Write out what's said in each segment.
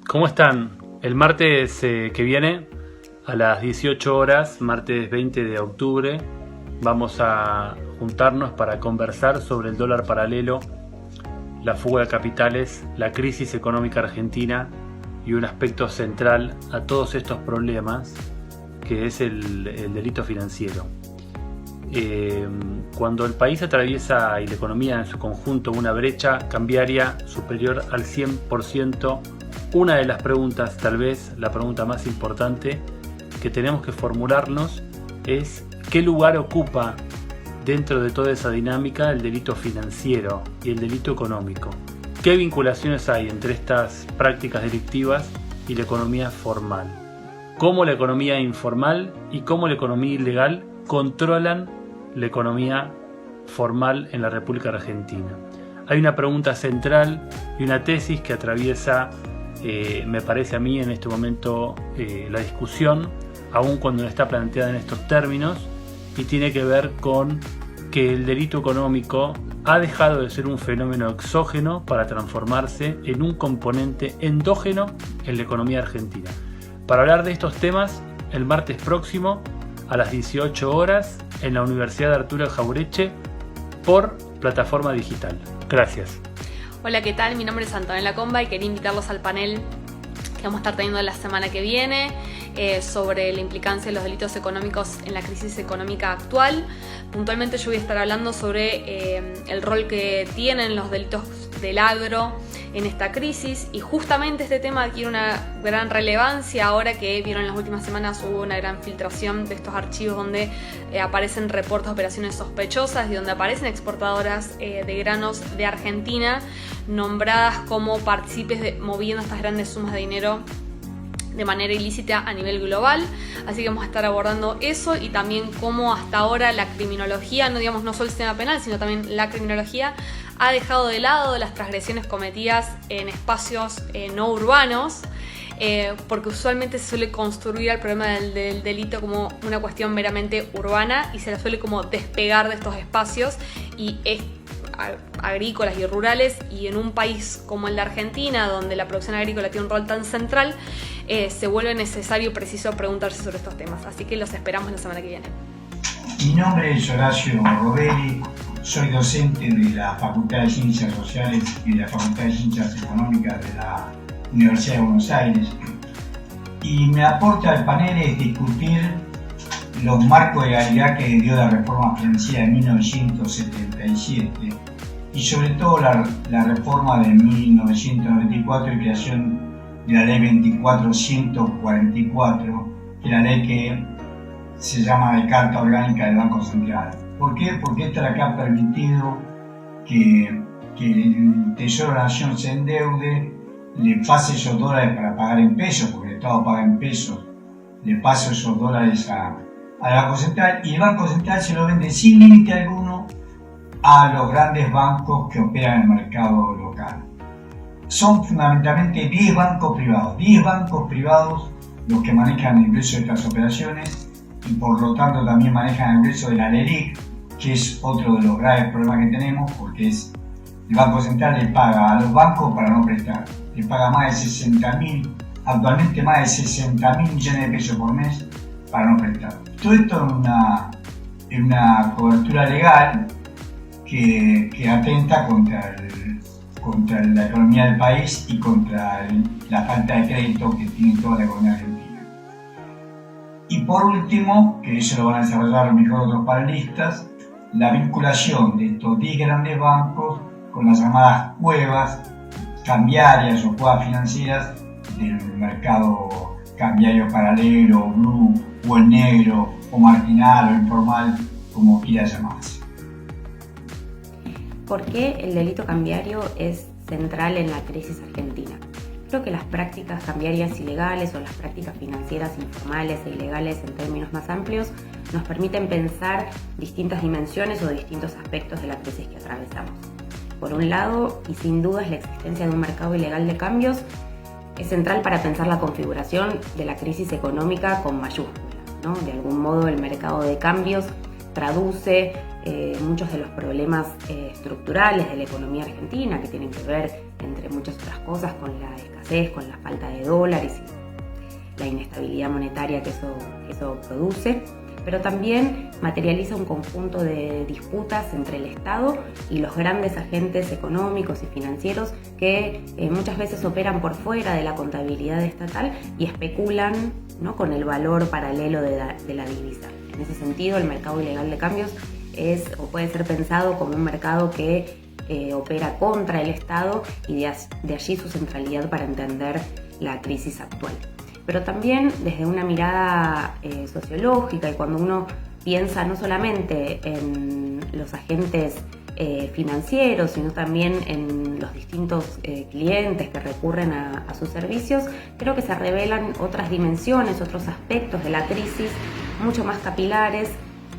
¿Cómo están? El martes que viene, a las 18 horas, martes 20 de octubre, vamos a juntarnos para conversar sobre el dólar paralelo, la fuga de capitales, la crisis económica argentina y un aspecto central a todos estos problemas, que es el delito financiero. Cuando el país atraviesa, y la economía en su conjunto, una brecha cambiaria superior al 100%, una de las preguntas, tal vez la pregunta más importante que tenemos que formularnos es ¿qué lugar ocupa dentro de toda esa dinámica el delito financiero y el delito económico? ¿Qué vinculaciones hay entre estas prácticas delictivas y la economía formal? ¿Cómo la economía informal y cómo la economía ilegal controlan la economía formal en la República Argentina? Hay una pregunta central y una tesis que atraviesa, me parece a mí en este momento, la discusión, aun cuando no está planteada en estos términos, y tiene que ver con que el delito económico ha dejado de ser un fenómeno exógeno para transformarse en un componente endógeno en la economía argentina. Para hablar de estos temas, el martes próximo a las 18 horas en la Universidad Arturo Jauretche por plataforma digital. Gracias. Hola, ¿qué tal? Mi nombre es Antonella Comba y quería invitarlos al panel que vamos a estar teniendo la semana que viene sobre la implicancia de los delitos económicos en la crisis económica actual. Puntualmente yo voy a estar hablando sobre el rol que tienen los delitos del agro en esta crisis, y justamente este tema adquiere una gran relevancia ahora que vieron en las últimas semanas hubo una gran filtración de estos archivos donde aparecen reportes de operaciones sospechosas y donde aparecen exportadoras de granos de Argentina nombradas como partícipes moviendo estas grandes sumas de dinero de manera ilícita a nivel global. Así que vamos a estar abordando eso y también cómo hasta ahora la criminología, no solo el sistema penal, sino también la criminología ha dejado de lado las transgresiones cometidas en espacios no urbanos, porque usualmente se suele construir el problema del delito como una cuestión meramente urbana y se la suele como despegar de estos espacios y agrícolas y rurales, y en un país como el de Argentina, donde la producción agrícola tiene un rol tan central, se vuelve necesario y preciso preguntarse sobre estos temas. Así que los esperamos la semana que viene. Mi nombre es Horacio Rovelli, soy docente de la Facultad de Ciencias Sociales y de la Facultad de Ciencias Económicas de la Universidad de Buenos Aires, y mi aporte al panel es discutir los marcos de legalidad que dio la reforma financiera de 1977 y sobre todo la reforma de 1994 y creación de la ley 2444, que es la ley que se llama de Carta Orgánica del Banco Central. ¿Por qué? Porque esta es la que ha permitido que el Tesoro de la Nación se endeude, le pase esos dólares para pagar en pesos, porque el Estado paga en pesos, le pase esos dólares al Banco Central, y el Banco Central se lo vende sin límite alguno a los grandes bancos que operan en el mercado local. Son fundamentalmente 10 bancos privados los que manejan el grueso de estas operaciones, y por lo tanto también manejan el grueso de la LELIQ, que es otro de los graves problemas que tenemos, porque el Banco Central le paga a los bancos para no prestar, le paga actualmente más de 60.000 millones de pesos por mes para no prestar. Todo esto es una cobertura legal que atenta contra la economía del país y contra la falta de crédito que tiene toda la economía argentina. Y por último, que eso lo van a desarrollar mejor otros panelistas, la vinculación de estos 10 grandes bancos con las llamadas cuevas cambiarias o cuevas financieras del mercado cambiario paralelo, blue, o el negro, o marginal, o informal, como quiera llamarse. ¿Por qué el delito cambiario es central en la crisis argentina? Creo que las prácticas cambiarias ilegales o las prácticas financieras informales e ilegales en términos más amplios nos permiten pensar distintas dimensiones o distintos aspectos de la crisis que atravesamos. Por un lado, y sin duda, es la existencia de un mercado ilegal de cambios es central para pensar la configuración de la crisis económica con mayúsculas, ¿no? De algún modo, el mercado de cambios traduce muchos de los problemas estructurales de la economía argentina, que tienen que ver, entre muchas otras cosas, con la escasez, con la falta de dólares y la inestabilidad monetaria que eso produce, pero también materializa un conjunto de disputas entre el Estado y los grandes agentes económicos y financieros que muchas veces operan por fuera de la contabilidad estatal y especulan, ¿no?, con el valor paralelo de la divisa. En ese sentido, el mercado ilegal de cambios es o puede ser pensado como un mercado que opera contra el Estado, y de allí su centralidad para entender la crisis actual. Pero también desde una mirada sociológica, y cuando uno piensa no solamente en los agentes financieros, sino también en los distintos clientes que recurren a sus servicios, creo que se revelan otras dimensiones, otros aspectos de la crisis mucho más capilares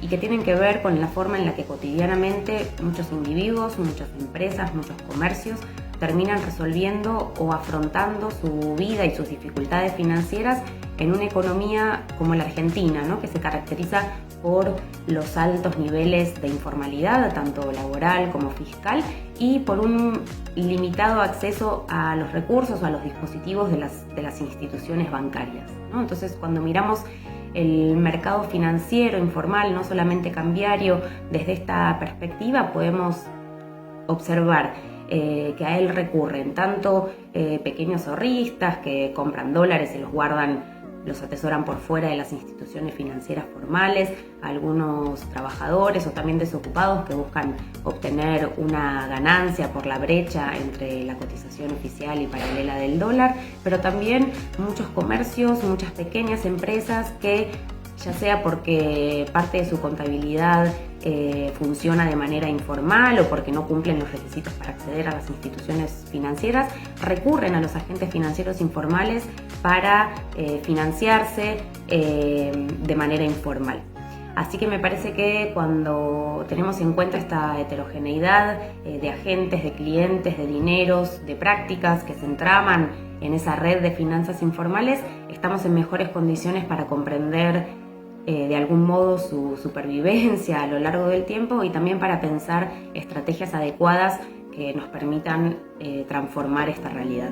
y que tienen que ver con la forma en la que cotidianamente muchos individuos, muchas empresas, muchos comercios terminan resolviendo o afrontando su vida y sus dificultades financieras en una economía como la Argentina, ¿no?, que se caracteriza por los altos niveles de informalidad, tanto laboral como fiscal, y por un limitado acceso a los recursos o a los dispositivos de las instituciones bancarias, ¿no? Entonces, cuando miramos el mercado financiero informal, no solamente cambiario, desde esta perspectiva podemos observar que a él recurren tanto pequeños ahorristas que compran dólares y los guardan, los atesoran por fuera de las instituciones financieras formales, algunos trabajadores o también desocupados que buscan obtener una ganancia por la brecha entre la cotización oficial y paralela del dólar, pero también muchos comercios, muchas pequeñas empresas que, ya sea porque parte de su contabilidad funciona de manera informal o porque no cumplen los requisitos para acceder a las instituciones financieras, recurren a los agentes financieros informales para financiarse de manera informal. Así que me parece que cuando tenemos en cuenta esta heterogeneidad de agentes, de clientes, de dineros, de prácticas que se entraman en esa red de finanzas informales, estamos en mejores condiciones para comprender de algún modo su supervivencia a lo largo del tiempo, y también para pensar estrategias adecuadas que nos permitan transformar esta realidad.